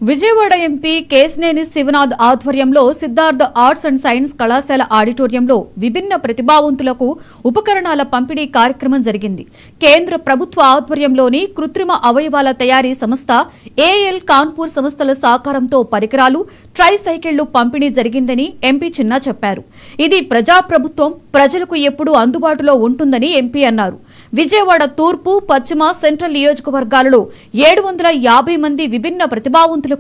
Vijayawada MP Kesineni Sivanath ఆధ్వర్యంలో Siddhartha arts and science కళాశాల ఆడిటోరియంలో విభిన్న ప్రతిభావంతులకు ఉపకరణాల పంపిణీ కార్యక్రమం జరిగింది. కేంద్ర ప్రభుత్వ ఆధ్వర్యంలోని కృత్రిమ అవయవాల తయారీ సంస్థ ఏఎల్ కాన్పూర్ సంస్థల సహకారంతో పరికరాలు, ట్రైసైకిళ్లు పంపిణీ జరిగిందని ఎంపీ చిన్నా చెప్పారు. ఇది ప్రజాప్రభుత్వం ప్రజలకు ఎప్పుడూ అందుబాటులో ఉంటుందని ఎంపీ అన్నారు. విజయవాడ తూర్పు, పశ్చిమ, సెంట్రల్ నియోజకవర్గాలలో 750 మంది విభిన్న ప్రతిభావంతులకు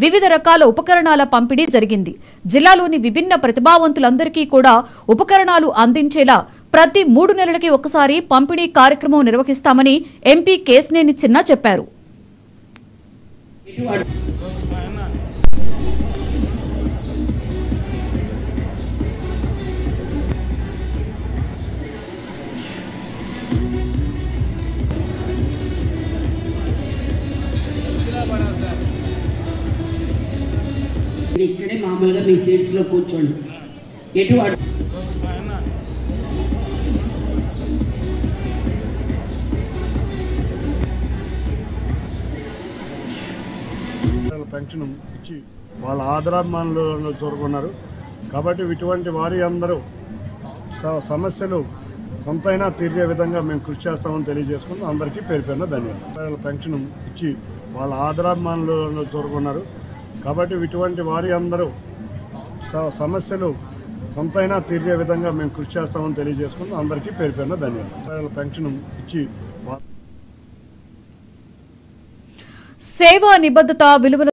వివిధ రకాల ఉపకరణాల పంపిణీ జరిగింది. జిల్లాలోని విభిన్న ప్రతిభావంతులందరికీ కూడా ఉపకరణాలు అందించేలా ప్రతి 3 నెలలకి ఒకసారి పంపిణీ కార్యక్రమం నిర్వహిస్తామని ఎంపీ కేశినేని చిన్నా చెప్పారు. ఇక్కడే మామూలుగా మీ సీట్స్ లో కూర్చోండి. ఎటు పెన్షన్ ఇచ్చి వాళ్ళ ఆదరాభిమానులు చూరుకున్నారు. కాబట్టి ఇటువంటి వారి అందరూ సమస్యలు కొంతైనా తీర్చే విధంగా మేము కృషి చేస్తామని తెలియజేసుకుంటూ అందరికీ పేరు పేరున ధన్యవాదాలు. పెన్షన్ ఇచ్చి వాళ్ళ ఆదరాభిమానులు చూరుకున్నారు. కాబట్టి ఇటువంటి వారి అందరూ సమస్యలు కొంతైనా తీర్చే విధంగా మేము కృషి చేస్తామని తెలియజేసుకుంటూ అందరికీ పేరు పేరున ధన్యవాదాలు. పెన్షన్ ఇచ్చి సేవా నిబద్ధత విలువల